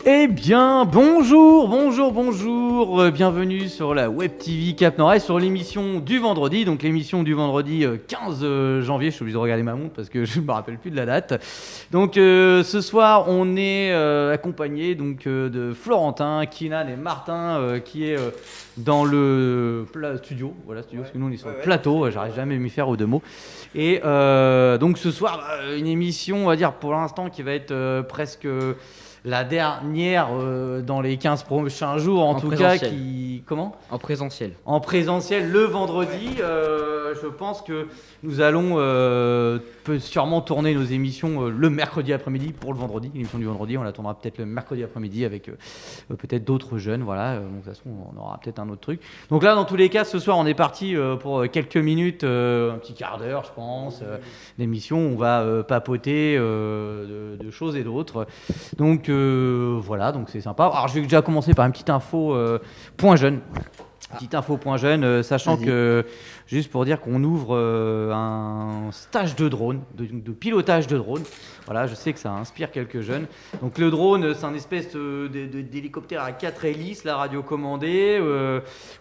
Eh bien, bonjour, bienvenue sur la Web TV Cap Nord-Est, sur l'émission du vendredi, donc l'émission du vendredi 15 janvier, je suis obligé de regarder ma montre parce que je ne me rappelle plus de la date. Donc ce soir, on est accompagné de Florentin, Kinan et Martin qui est dans le studio, parce que nous on est sur le plateau, j'arrive jamais à m'y faire aux deux mots. Et donc ce soir, une émission, on va dire pour l'instant, qui va être presque... la dernière dans les 15 prochains jours, en tout cas, Comment ? En présentiel. En présentiel, le vendredi. Je pense que nous allons peut sûrement tourner nos émissions le mercredi après-midi pour le vendredi. L'émission du vendredi, on l'attendra peut-être le mercredi après-midi avec peut-être d'autres jeunes. Voilà. Donc, de toute façon, on aura peut-être un autre truc. Donc là, dans tous les cas, ce soir, on est parti pour quelques minutes, un petit quart d'heure, je pense, d'émission. On va papoter de choses et d'autres. Donc voilà, donc c'est sympa. Alors je vais déjà commencer par une petite info point jeune. Petite info point jeune, sachant que, juste pour dire qu'on ouvre un stage de drone, de pilotage de drone. Voilà, je sais que ça inspire quelques jeunes. Donc le drone, c'est un espèce d'hélicoptère à 4 hélices, la radiocommandée,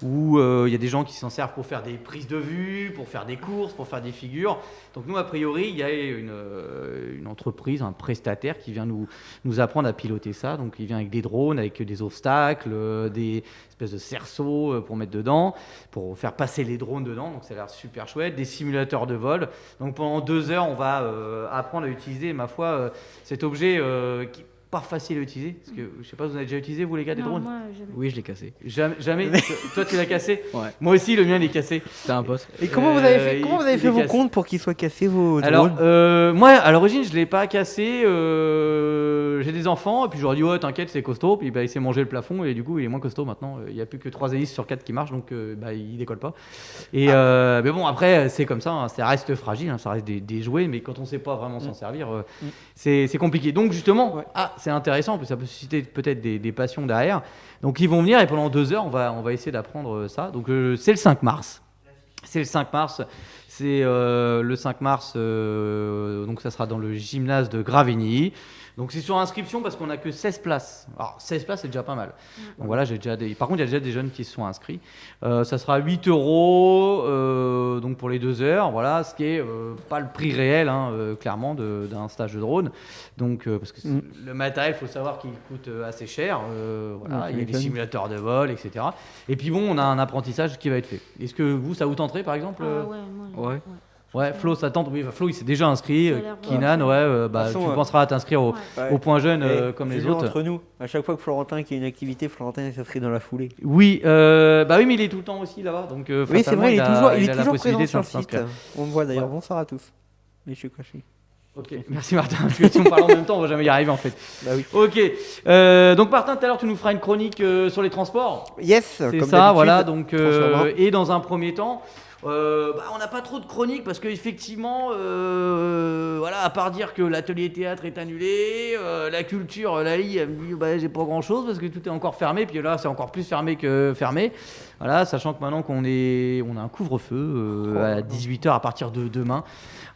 où il y a des gens qui s'en servent pour faire des prises de vue, pour faire des courses, pour faire des figures. Donc nous, a priori, il y a une entreprise, un prestataire qui vient nous apprendre à piloter ça. Donc il vient avec des drones, avec des obstacles, des espèces de cerceaux pour mettre dedans, pour faire passer les drones dedans. Donc ça a l'air super chouette. Des simulateurs de vol. Donc pendant 2 heures, on va apprendre à utiliser, ma foi, cet objet qui n'est pas facile à utiliser. Parce que je sais pas, vous avez déjà utilisé, vous les gars, des drones ? Moi, jamais. Oui, je l'ai cassé. Jamais. Toi, tu l'as cassé ? Ouais. Moi aussi, le mien, il est cassé. C'était un pote. Et comment vous avez fait vos comptes pour qu'ils soient cassés, vos drones ? Alors, moi, à l'origine, je ne l'ai pas cassé. J'ai des enfants, et puis je leur ai dit, ouais, t'inquiète, c'est costaud. Puis il s'est mangé le plafond, et du coup, il est moins costaud maintenant. Il n'y a plus que 3 hélices sur 4 qui marchent, donc il décolle pas. Et, mais bon, après, c'est comme ça, hein, ça reste fragile, hein, ça reste des jouets, mais quand on ne sait pas vraiment s'en servir, c'est compliqué. Donc, justement, c'est intéressant, parce que ça peut susciter peut-être des passions derrière. Donc, ils vont venir, et pendant 2 heures, on va essayer d'apprendre ça. Donc, c'est le 5 mars. C'est le 5 mars. C'est le 5 mars, donc ça sera dans le gymnase de Gravigny. Donc c'est sur inscription parce qu'on n'a que 16 places. Alors 16 places, c'est déjà pas mal. Donc voilà, par contre, il y a déjà des jeunes qui se sont inscrits. Ça sera 8 € donc pour les 2 heures. Voilà, ce qui est pas le prix réel, hein, clairement, d'un stage de drone. Donc, parce que le matériel, il faut savoir qu'il coûte assez cher. Voilà, il y a des simulateurs de vol, etc. Et puis bon, on a un apprentissage qui va être fait. Est-ce que vous, ça vous tenterait par exemple Ouais, Flo, ça tente. Oui, Flo, il s'est déjà inscrit. Kinan, tu penseras à t'inscrire au point jeune comme les autres. Entre nous, à chaque fois que Florentin qui a une activité, Florentin il s'inscrit dans la foulée. Oui, oui, mais il est tout le temps aussi là-bas. Donc, oui, c'est vrai, il est toujours présent sur le site. On me voit d'ailleurs. Bonsoir à tous. Mais je suis caché. Ok, merci Martin, parce que si on parle en même temps, on va jamais y arriver en fait. Bah oui. Ok, donc Martin, tout à l'heure, tu nous feras une chronique sur les transports. Yes, c'est comme ça, d'habitude. Voilà. Donc, et dans un premier temps. On n'a pas trop de chroniques parce qu'effectivement, voilà, à part dire que l'atelier théâtre est annulé, la culture, Lali, elle me dit j'ai pas grand chose parce que tout est encore fermé, puis là c'est encore plus fermé que fermé. Voilà, sachant que maintenant on a un couvre-feu à 18h à partir de demain.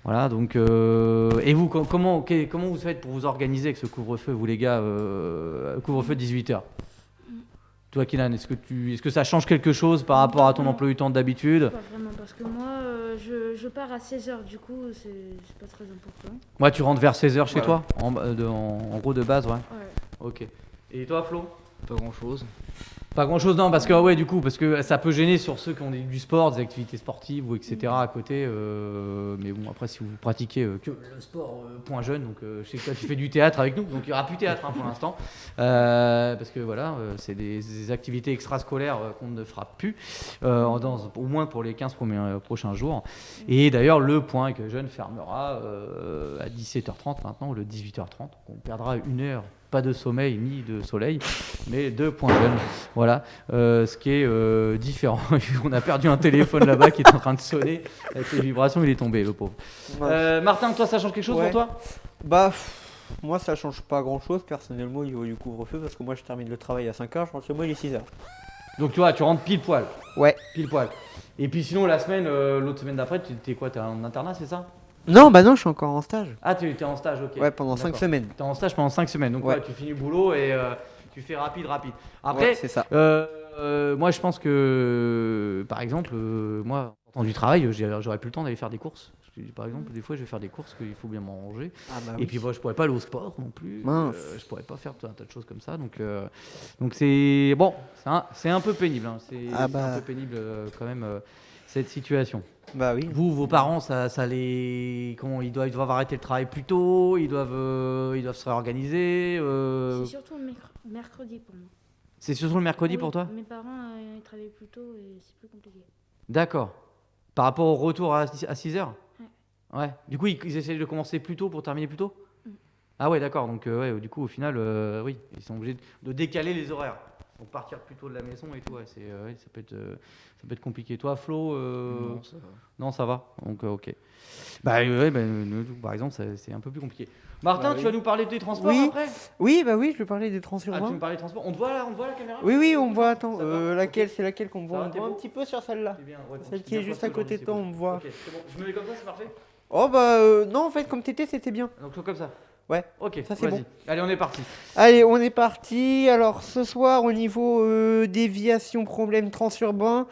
Voilà, donc et vous, comment vous faites pour vous organiser avec ce couvre-feu, vous les gars, couvre-feu de 18h? Toi, Kinan, est-ce que ça change quelque chose par rapport à ton emploi du temps d'habitude? Pas vraiment, parce que moi, je pars à 16h, du coup, c'est pas très important. Ouais, tu rentres vers 16h chez toi, en gros de base, ouais. Ok. Et toi, Flo? Pas grand-chose. Pas grand-chose, non, parce que ça peut gêner sur ceux qui ont du sport, des activités sportives ou etc. à côté. Mais bon, après, si vous pratiquez que le sport point jeune, donc je sais que toi tu fais du théâtre avec nous, donc il n'y aura plus théâtre pour l'instant, parce que voilà, c'est des activités extrascolaires qu'on ne fera plus, au moins pour les 15 prochains jours. Et d'ailleurs, le point avec jeune fermera à 17h30 maintenant, ou le 18h30, on perdra 1 heure. Pas de sommeil ni de soleil, mais 2 points jeunes. Voilà, ce qui est différent. On a perdu un téléphone là-bas qui est en train de sonner. Avec les vibrations, il est tombé, le pauvre. Martin, toi, ça change quelque chose pour toi? Moi, ça change pas grand-chose, personnellement, au niveau du couvre-feu, parce que moi, je termine le travail à 5h, je rentre chez moi, il est 6h. Donc, tu vois, tu rentres pile poil. Ouais. Pile poil. Et puis sinon, l'autre semaine d'après, t'es quoi? T'es en internat, c'est ça? Non, je suis encore en stage. Ah, tu es en stage, ok. Ouais, pendant 5 semaines. Tu es en stage pendant 5 semaines, donc ouais, tu finis le boulot et Tu fais rapide. Après, Ouais, c'est ça. moi, je pense que, par exemple, moi, en sortant du travail, j'aurais plus le temps d'aller faire des courses. Par exemple, des fois, je vais faire des courses qu'il faut bien manger. Ah bah Et puis, moi, je pourrais pas aller au sport non plus. Mince. Je pourrais pas faire tout un tas de choses comme ça. Donc c'est bon, c'est un peu pénible. Hein. C'est Ah c'est un bah. peu pénible quand même cette situation. Bah oui. Vous, vos parents, ça les comment ils doivent arrêter le travail plus tôt. Ils doivent se réorganiser. C'est surtout le mercredi pour moi. C'est surtout le mercredi Oui, pour toi? Mes parents ils travaillent plus tôt et c'est plus compliqué. D'accord. Par rapport au retour à 6h? Ouais. Ouais. Du coup, ils essayent de commencer plus tôt pour terminer plus tôt? Mm. Ah ouais, d'accord. Donc, ouais, du coup, au final, oui, ils sont obligés de décaler les horaires. Donc, partir plus tôt de la maison et tout, ouais, ouais, ça peut être compliqué. Toi, Flo, Non, ça va. non, ça va. Donc, ok. Bah, ouais, nous, par exemple, c'est un peu plus compliqué. Martin, Bah tu oui. vas nous parler des transports Oui. après? Oui, bah oui, je vais parler des Ah, tu transurbains. me parlais des transports. On te voit la caméra? Oui, on me voit. Attends, Ça va laquelle, Ok. c'est laquelle qu'on me voit? Ça va, On me t'es voit un beau petit peu sur celle-là. C'est bien, ouais, Celle tu qui est viens juste pas à côté aujourd'hui, de toi, c'est on bon. me voit. Ok, c'est bon. Je me mets comme ça, c'est parfait? Oh bah non, en fait, comme t'étais, c'était bien. Donc, comme ça. Ouais. Ok, Ça, c'est vas-y. bon. Allez, on est parti. Allez, on est parti. Alors, ce soir, au niveau déviation, problème transurbain,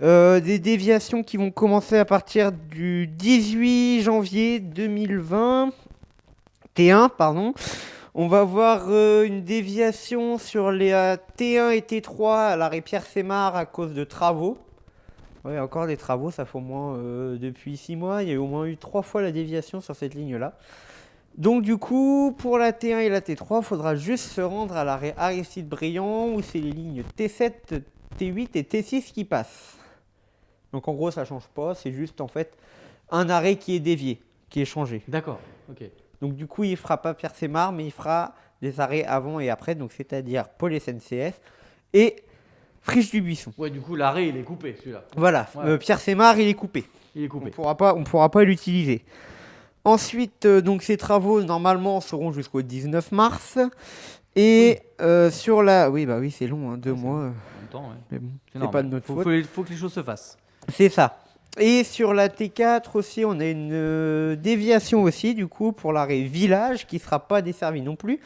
des déviations qui vont commencer à partir du 18 janvier 2020. T1, pardon. On va voir une déviation sur les T1 et T3 à l'arrêt Pierre-Sémar à cause de travaux. Ouais, encore des travaux, ça fait au moins depuis 6 mois. Il y a au moins eu 3 fois la déviation sur cette ligne-là. Donc du coup, pour la T1 et la T3, il faudra juste se rendre à l'arrêt Aristide-Briand où c'est les lignes T7, T8 et T6 qui passent. Donc en gros, ça change pas, c'est juste en fait un arrêt qui est dévié, qui est changé. D'accord, ok. Donc du coup, il ne fera pas Pierre-Sémar, mais il fera des arrêts avant et après, donc c'est-à-dire Pôle SNCF et Friche du Buisson. Ouais, du coup, l'arrêt, il est coupé, celui-là. Voilà, Ouais. Pierre-Sémar, il est coupé. Il est On coupé. pourra pas l'utiliser. Ensuite, donc ces travaux normalement seront jusqu'au 19 mars. Et sur la, oui bah oui c'est long, hein, 2 Ouais, c'est mois. En même temps, ouais. Mais bon, C'est c'est normal. pas de notre faute. Faut que les choses se fassent. C'est ça. Et sur la T4 aussi, on a une déviation aussi du coup pour l'arrêt Village qui sera pas desservi non plus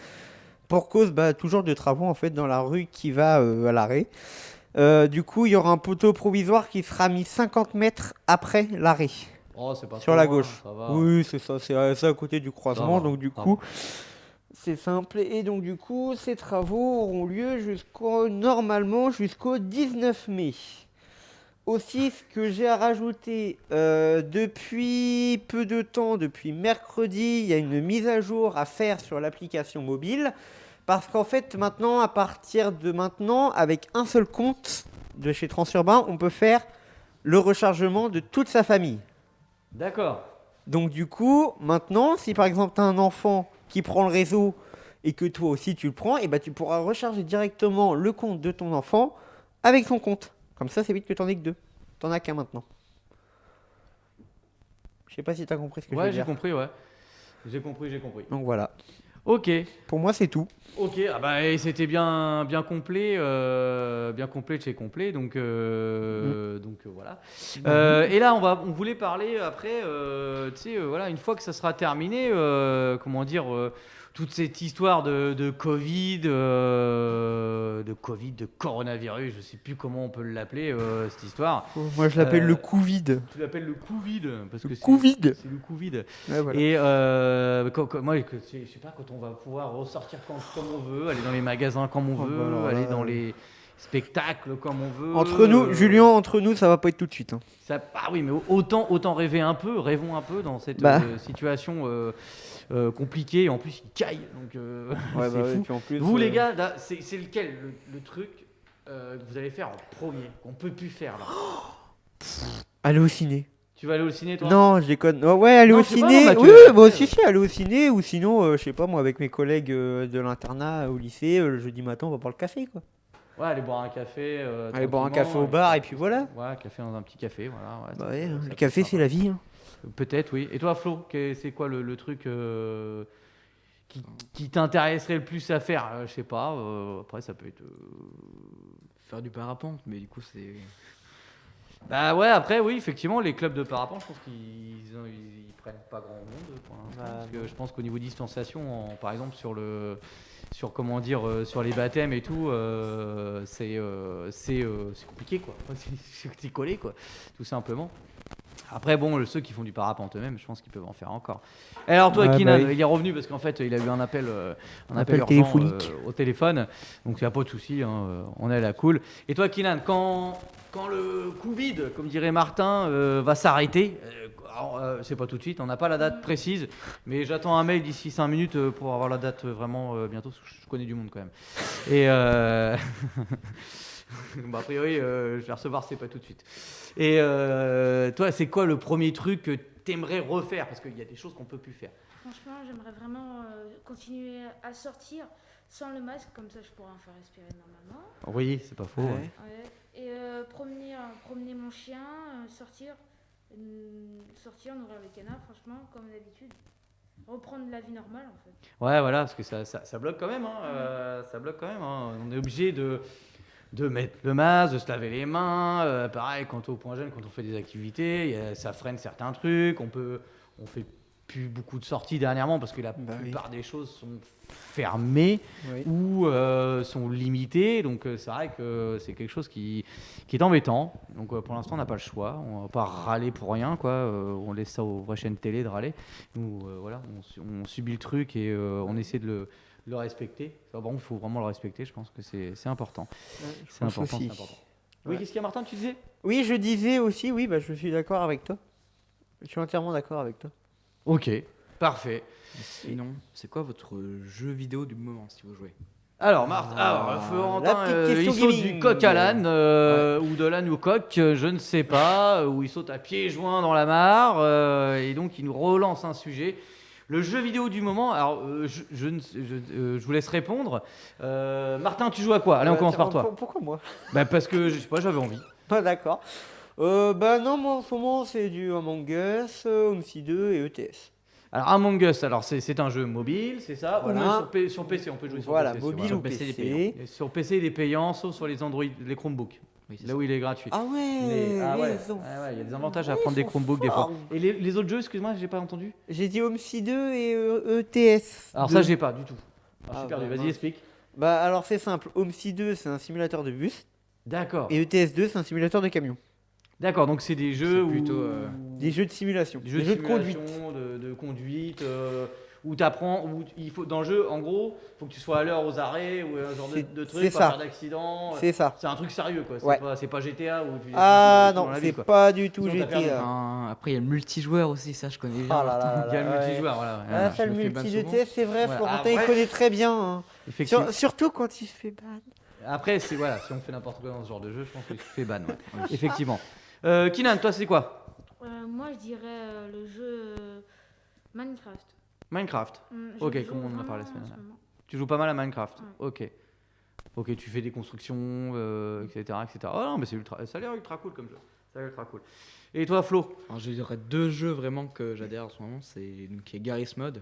pour cause toujours de travaux en fait dans la rue qui va à l'arrêt. Du coup, il y aura un poteau provisoire qui sera mis 50 mètres après l'arrêt. Oh, c'est pas Sur trop la loin, gauche. ça va. Oui, c'est ça, c'est à côté du croisement, Ça va, donc du ça coup, c'est simple. Et donc du coup, ces travaux auront lieu normalement jusqu'au 19 mai. Aussi, ce que j'ai à rajouter, depuis peu de temps, depuis mercredi, il y a une mise à jour à faire sur l'application mobile. Parce qu'en fait, maintenant, à partir de maintenant, avec un seul compte de chez Transurbain, on peut faire le rechargement de toute sa famille. D'accord. Donc du coup, maintenant, si par exemple tu as un enfant qui prend le réseau et que toi aussi tu le prends, et tu pourras recharger directement le compte de ton enfant avec son compte. Comme ça, c'est vite que tu n'en aies que 2. Tu n'en as qu'un maintenant. Je sais pas si tu as compris ce que je veux Ouais, j'ai dire. compris, ouais. J'ai compris. Donc voilà. Ok. Pour moi, c'est tout. Ok, ah bah, et c'était bien complet de chez complet, donc voilà. Et là, on voulait parler après, voilà, une fois que ça sera terminé, comment dire, toute cette histoire de Covid, de coronavirus, je sais plus comment on peut l'appeler, cette histoire. Moi, je l'appelle Euh, le Covid. Tu l'appelles le Covid parce que Covid. c'est le Covid. Ouais, voilà. Et moi, je sais pas, quand on va pouvoir ressortir comme on veut, aller dans les magasins comme on Oh, veut, bah, alors aller là, dans les spectacles comme on veut. Entre nous, Julien, entre nous, ça va pas être tout de suite. Hein. Ah oui, mais autant rêvons un peu dans cette situation compliquée. En plus, il caille, donc Ouais, c'est fou. et puis en plus, Vous les gars, là, c'est lequel le truc que vous allez faire en premier, qu'on peut plus faire là? aller au ciné. Tu vas aller au ciné, toi? Non, je déconne. Oh, ouais, aller Non, au je sais pas, ciné. non, bah, Oui, tu- moi aussi, aller au ciné. Ou sinon, je sais pas, moi, avec mes collègues de l'internat au lycée, le jeudi matin, on va boire le café, quoi. Ouais, aller boire un café. Aller boire un tranquillement, café au bar, et puis voilà. Ouais, café dans un petit café, voilà. Ouais, Bah ça ouais, peut- hein, ça le peut café, être c'est la vie. Hein. sympa. Peut-être, oui. Et toi, Flo, c'est quoi le truc qui t'intéresserait le plus à faire? Je sais pas. Après, ça peut être. Faire du parapente, mais du coup, c'est. Bah ouais, après, oui, effectivement, les clubs de parapente, je pense qu'ils prennent pas grand monde pour l'instant. Bah, Parce que je pense qu'au niveau distanciation, par exemple, sur le. comment dire, sur les baptêmes et tout, c'est compliqué quoi. C'est collé quoi, tout simplement. Après bon, ceux qui font du parapente eux-mêmes, je pense qu'ils peuvent en faire encore. Et alors toi, Ouais, Kinan, bah oui. il est revenu parce qu'en fait, il a eu un appel urgent, téléphonique. au téléphone, donc il n'y a pas de souci, hein, on est à la cool. Et toi, Kinan, quand le Covid, comme dirait Martin, va s'arrêter, alors, c'est pas tout de suite, on n'a pas la date précise, mais j'attends un mail d'ici 5 minutes pour avoir la date vraiment bientôt, parce que je connais du monde quand même. Et bon, a priori, je vais recevoir, c'est pas tout de suite. Et toi, c'est quoi le premier truc que t'aimerais refaire? Parce qu'il y a des choses qu'on peut plus faire. Franchement, j'aimerais vraiment continuer à sortir sans le masque, comme ça je pourrais en faire respirer normalement. Oui, c'est pas faux. Ouais. Ouais. Ouais. Et promener mon chien, sortir, nourrir les canards, franchement, comme d'habitude. Reprendre la vie normale en fait. Ouais, voilà, parce que ça bloque quand même. Hein, ça bloque quand même. Hein. On est obligé de mettre le masque, de se laver les mains. Pareil, quand au point jeune, quand on fait des activités, ça freine certains trucs. On fait plus beaucoup de sorties dernièrement parce que la Bah oui. plupart des choses sont fermées Oui. ou sont limitées. Donc c'est vrai que c'est quelque chose qui est embêtant. Donc pour l'instant, on n'a pas le choix. On va pas râler pour rien, quoi. On laisse ça aux vraies chaînes télé de râler. Nous, voilà, on subit le truc et on essaie de le respecter. Enfin, bon, il faut vraiment le respecter. Je pense que c'est important. C'est important, aussi. c'est important. Oui, Ouais. qu'est-ce qu'il y a, Martin, tu disais? Oui, je disais aussi, oui, bah, je suis d'accord avec toi. Je suis entièrement d'accord avec toi. Ok, parfait. Sinon, c'est quoi votre jeu vidéo du moment si vous jouez? Alors, Florentin, la petite il question saute gaming. du coq à l'âne, ou de l'âne au coq, je ne sais pas, ou il saute à pieds joints dans la mare, et donc il nous relance un sujet. Le jeu vidéo du moment, alors je vous laisse répondre. Martin, tu joues à quoi? Allez, on commence par toi. Pourquoi moi? Bah, parce que, je sais pas, j'avais envie. Ah, d'accord. Bah non, moi en ce moment c'est du Among Us, OMSI 2 et ETS. Alors, Among Us, alors c'est un jeu mobile, c'est ça? Voilà. Ou même sur PC, on peut jouer sur Voilà, PC. mobile sur, ou PC, les PC. et sur PC, il est payant, sauf sur les Android, les Chromebooks, Oui, c'est là ça. où il est gratuit. Ah ouais, Ah ouais, ils ont- il y a des avantages à Ouais, prendre ils des sont Chromebooks des fois. forts. Et les autres jeux, excuse-moi, j'ai pas entendu. J'ai dit OMSI 2 et ETS. Alors 2. ça, j'ai pas du tout. Alors, je suis Ah, perdu, bah, vas-y, mince. explique. Bah alors c'est simple, OMSI 2 c'est un simulateur de bus D'accord. et ETS 2 c'est un simulateur de camion. D'accord, donc c'est des jeux C'est plutôt, Des jeux de simulation, des jeux des jeux de conduite. simulation, de conduite, où t'apprends, où il faut dans le jeu, en gros, faut que tu sois à l'heure aux arrêts ou un genre de truc, c'est pas ça. faire d'accident. C'est ça. C'est un truc sérieux quoi. Ouais. C'est pas GTA où tu Ah tout dans non, la c'est vie, quoi. pas du tout Sinon, t'as perdu. GTA. Après, il y a le multijoueur aussi, ça je connais bien. Ah là là Il y a le là, ouais. multijoueur, voilà. ouais. Ah, ça je le me fais multi ban de souvent. TS, c'est vrai, Voilà. Florentin il Après- connaît très bien. Hein. Effectivement. Surtout quand il se fait ban. Après, c'est voilà, si on fait n'importe quoi dans ce genre de jeu, je pense que tu fais ban. Ouais. Effectivement. Kinan, toi, c'est quoi? Moi, je dirais le jeu Minecraft. Minecraft. Je Ok, joue comme on en a vraiment parlé la en semaine ce dernière. moment. Tu joues pas mal à Minecraft. Ouais. Ok. Ok, tu fais des constructions, etc., etc. Oh non, mais ça a l'air ultra cool comme jeu. Ça a l'air ultra cool. Et toi, Flo? Alors, je dirais deux jeux vraiment que j'adhère en ce moment. C'est donc, il y a Garry's Mod.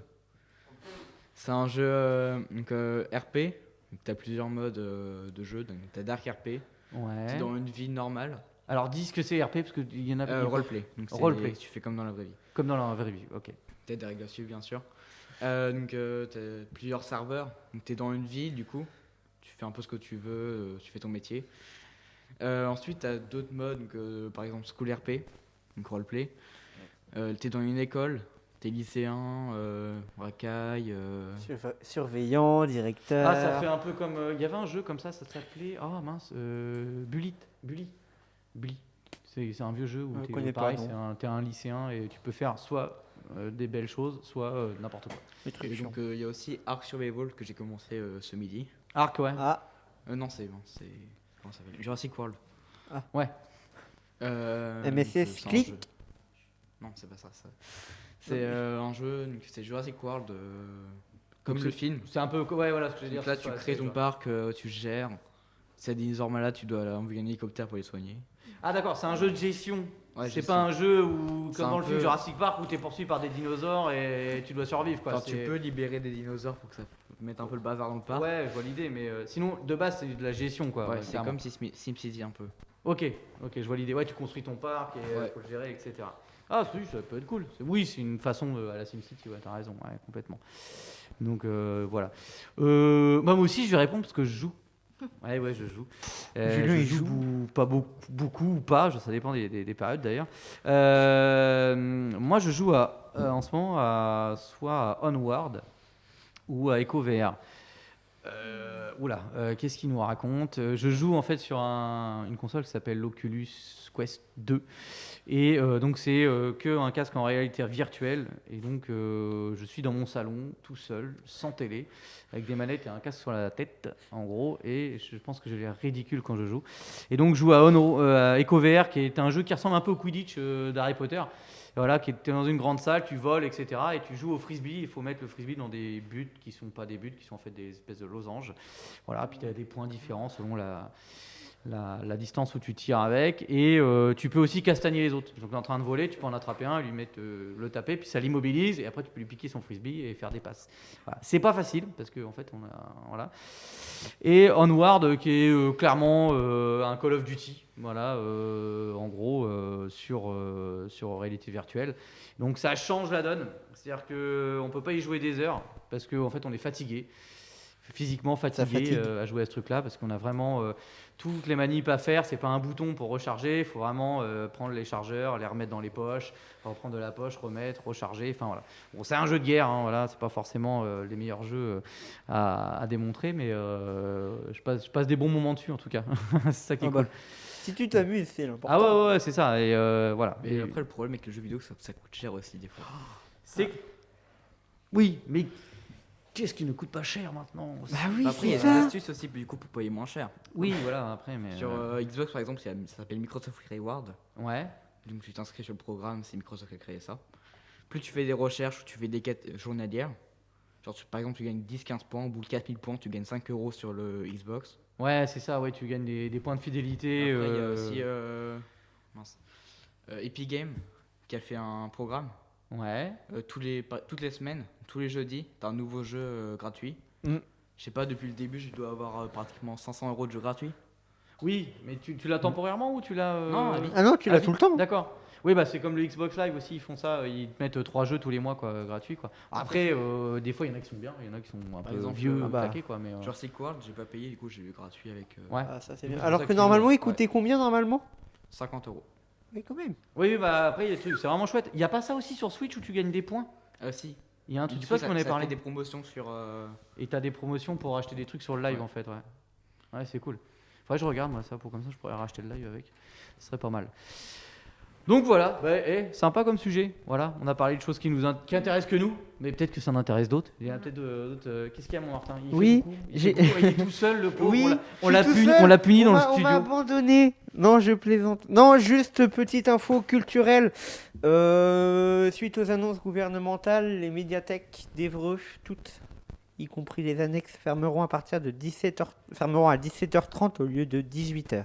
C'est un jeu RP. Tu as plusieurs modes de jeu. Tu as Dark RP. Ouais. Tu es dans une vie normale. Alors, dis ce que c'est RP, parce qu'il y en a Roleplay. Donc, c'est- Roleplay. Tu fais comme dans la vraie vie. comme dans la vraie vie. Ok. Tu as des règles à suivre, bien sûr. Tu as plusieurs serveurs. Donc, tu es dans une ville, du coup. Tu fais un peu ce que tu veux. Tu fais ton métier. Ensuite, tu as d'autres modes. Donc, par exemple, School RP. Donc, Roleplay. Tu es dans une école. Tu es lycéen, racaille. Surveillant, directeur. Ah, ça fait un peu comme. Il y avait un jeu comme ça s'appelait. Ah mince, Bully. C'est un vieux jeu où Je t'es connais pareil, pas, t'es un lycéen et tu peux faire soit des belles choses, soit n'importe quoi. Les trucs Et chiants. donc, il y a aussi Ark Survival que j'ai commencé ce midi. Arc, ouais. Ah, Non, c'est. Comment ça s'appelle? Jurassic World. Ouais. MSS donc, c'est un Click. jeu. Non, c'est pas ça. C'est un jeu, donc, c'est Jurassic World, comme Donc, le film. C'est un peu. Ouais, voilà ce que je veux Donc dire. là, c'est tu pas- crées c'est ton genre- parc, tu gères. Si y a des dinosaures malades, tu dois envoyer un hélicoptère pour les soigner. Ah, d'accord, c'est un jeu de gestion. Ouais, C'est gestion. pas un jeu où, C'est comme un dans le film peu- Jurassic Park, où t'es poursuivi par des dinosaures et tu dois survivre, quoi. Enfin, tu C'est- peux libérer des dinosaures pour que ça mette un peu le bazar dans le parc. Ouais, je vois l'idée, mais sinon, de base, c'est de la gestion, quoi. Ouais, c'est clairement. comme SimCity un peu. Ok, je vois l'idée. Ouais, tu construis ton parc et Ouais. faut le gérer, etc. Ah, oui, ça peut être cool. Oui, c'est une façon à la SimCity, ouais, t'as raison, ouais, complètement. Donc voilà. Moi aussi, je vais répondre parce que je joue. Ouais, je joue. Julien, il joue. Pas beaucoup ou pas, ça dépend des périodes d'ailleurs. Moi, je joue en ce moment soit à Onward ou à EcoVR. Qu'est-ce qu'il nous raconte? Je joue en fait sur une console qui s'appelle l'Oculus Quest 2 et donc c'est que un casque en réalité virtuelle et donc je suis dans mon salon tout seul, sans télé, avec des manettes et un casque sur la tête en gros et je pense que j'ai l'air ridicule quand je joue. Et donc je joue à EcoVR qui est un jeu qui ressemble un peu au Quidditch d'Harry Potter. Voilà, qui est dans une grande salle, tu voles, etc. Et tu joues au frisbee. Il faut mettre le frisbee dans des buts qui ne sont pas des buts, qui sont en fait des espèces de losanges. Voilà, puis tu as des points différents selon la distance où tu tires avec. Et tu peux aussi castagner les autres. Donc, tu es en train de voler, tu peux en attraper un, lui mettre le taper, puis ça l'immobilise. Et après, tu peux lui piquer son frisbee et faire des passes. Voilà. C'est pas facile, parce qu'en fait, voilà. Et Onward, qui est clairement un Call of Duty. Voilà, en gros, sur réalité virtuelle. Donc ça change la donne. C'est-à-dire qu'on ne peut pas y jouer des heures parce qu'en fait, on est fatigué, physiquement fatigué à jouer à ce truc-là parce qu'on a vraiment toutes les manips à faire. C'est pas un bouton pour recharger. Il faut vraiment prendre les chargeurs, les remettre dans les poches, reprendre de la poche, remettre, recharger. Enfin voilà. Bon, c'est un jeu de guerre. Hein, voilà, c'est pas forcément les meilleurs jeux à démontrer, mais je passe des bons moments dessus en tout cas. C'est ça qui est cool. Si tu t'amuses, c'est l'important. Ah ouais, c'est ça. Et voilà. Et après, le problème avec le jeu vidéo, ça coûte cher aussi, des fois. Oui, mais qu'est-ce qui ne coûte pas cher maintenant? Bah oui, Après, il y c'est a des ça. astuces aussi, du coup, pour payer moins cher. Oui, voilà, après, mais... Sur Xbox, par exemple, ça s'appelle Microsoft Reward. Ouais. Donc, tu t'inscris sur le programme, c'est Microsoft qui a créé ça. Plus tu fais des recherches ou tu fais des quêtes journalières, genre, par exemple, tu gagnes 10-15 points, au bout de 4000 points, tu gagnes 5 € sur le Xbox. Ouais, c'est ça, ouais, tu gagnes des points de fidélité. Après, il y a aussi Epic Games qui a fait un programme. Ouais. Toutes les semaines, tous les jeudis, tu as un nouveau jeu gratuit. Mm. Je sais pas, depuis le début, je dois avoir pratiquement 500 € de jeu gratuit. Oui, mais tu l'as temporairement ou tu l'as... Non, à vie. Ah non, tu l'as tout le temps. D'accord. Oui, bah c'est comme le Xbox Live aussi, ils font ça, ils te mettent 3 jeux tous les mois quoi, gratuits quoi. Après, des fois il y en a qui sont bien, il y en a qui sont un peu exemple, vieux, bah. taqués quoi, mais... Jurassic World, j'ai pas payé, du coup j'ai eu gratuit avec Ouais. Ah, ça c'est Donc, bien. c'est Alors ça que qui- normalement, il coûtait combien normalement? 50 €. Mais quand même. Oui, bah après il y a des trucs, c'est vraiment chouette. Il n'y a pas ça aussi sur Switch où tu gagnes des points? Si. Il y a un truc Du ça coup, qu'on avait ça parlé. fait des promotions sur. Et t'as des promotions pour acheter des trucs sur le live Ouais. en fait, ouais. Ouais, c'est cool. Faudrait que je regarde moi ça, pour comme ça je pourrais racheter le live avec. Ce serait pas mal. Donc voilà, sympa comme sujet. Voilà, on a parlé de choses qui intéressent que nous, mais peut-être que ça en intéresse d'autres. Il y a peut-être d'autres. Qu'est-ce qu'il y a mon Martin? Oui, il est tout seul le pauvre. Oui, on je l'a suis tout puni, seul. on l'a puni dans le On m'a studio. abandonné. Non, je plaisante. Non, juste petite info culturelle. Suite aux annonces gouvernementales, les médiathèques d'Évreux, toutes, y compris les annexes, fermeront à 17h30 au lieu de 18h.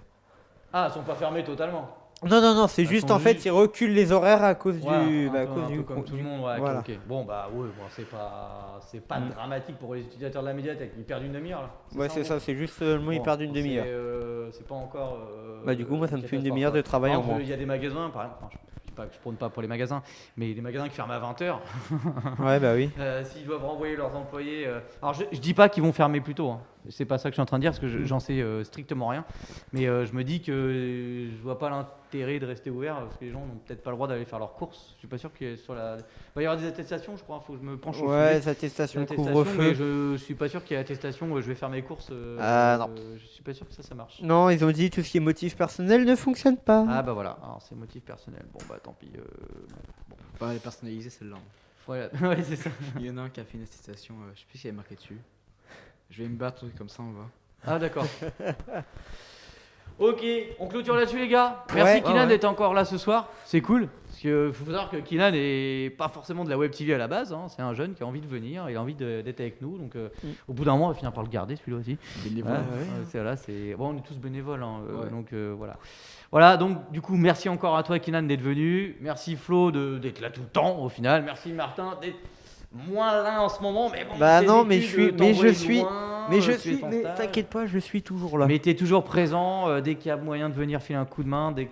Ah, elles sont pas fermées totalement. Non, c'est Elles juste sont en fait, juste- ils reculent les horaires à cause Voilà, du. un Bah, à peu- cause un du peu comme tout le monde. Ouais, voilà. ok. Bon bah ouais, bon, c'est pas dramatique pour les utilisateurs de la médiathèque. Ils perdent une demi-heure là. Ouais, c'est en ça, c'est juste seulement ils Bon, perdent une demi-heure. C'est pas encore. Bah, du coup, moi, ça me fait une catastrophe, demi-heure quoi. de travail Par en exemple, moins. il y a des magasins, par exemple, je prône pas pour les magasins, mais les magasins qui ferment à 20h, Ouais, bah oui. s'ils doivent renvoyer leurs employés. Alors je dis pas qu'ils vont fermer plus tôt, hein. C'est pas ça que je suis en train de dire parce que j'en sais strictement rien, mais je me dis que je vois pas l'intérêt de rester ouvert parce que les gens n'ont peut-être pas le droit d'aller faire leurs courses. Je suis pas sûr qu'il y ait il va y avoir des attestations, je crois, faut que je me penche au Ouais, sujet. les attestations de Attestation, couvre-feu. mais je suis pas sûr qu'il y ait attestation, je vais faire mes courses. Ah, non. Je suis pas sûr que ça marche. Non, ils ont dit tout ce qui est motif personnel ne fonctionne pas. Ah bah voilà, alors c'est motif personnel. Bon bah tant pis. Pas les personnaliser celle-là. Voilà, ouais c'est ça. Il y en a un qui a fait une attestation, je sais plus s'il y avait marqué dessus. Je vais me battre, truc comme ça, on va. Ah d'accord. Ok, on clôture là-dessus les gars. Merci Ouais. Kinan Ouais. d'être encore là ce soir, c'est cool. Parce que faut savoir que Kinan est pas forcément de la web TV à la base, hein. C'est un jeune qui a envie de venir, il a envie d'être avec nous. Donc au bout d'un moment on va finir par le garder celui-là aussi. Bénévole. Voilà, bon, on est tous bénévoles, hein, Ouais. donc voilà. Voilà, donc du coup merci encore à toi Kinan d'être venu. Merci Flo d'être là tout le temps au final. Merci Martin d'être moins là en ce moment, mais bon. Bah tes non, mais études, je suis- mais t'envoient je suis- loin, Mais je tu fais suis, ton mais stage. t'inquiète pas, je suis toujours là. Mais t'es toujours présent, dès qu'il y a moyen de venir filer un coup de main, dès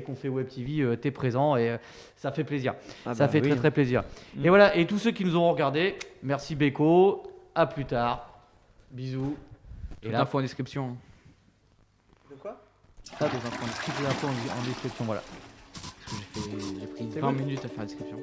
qu'on fait Web TV, t'es présent et ça fait plaisir. Ah Ça bah fait oui. très très plaisir. Mm. Et voilà, et tous ceux qui nous auront regardé, merci Beko, à plus tard, bisous. Et Toute là, l'info en description. Hein. De quoi? Pas des infos en description. toutes les infos en description, voilà. Parce que j'ai pris C'est 20 bon. minutes à faire la description.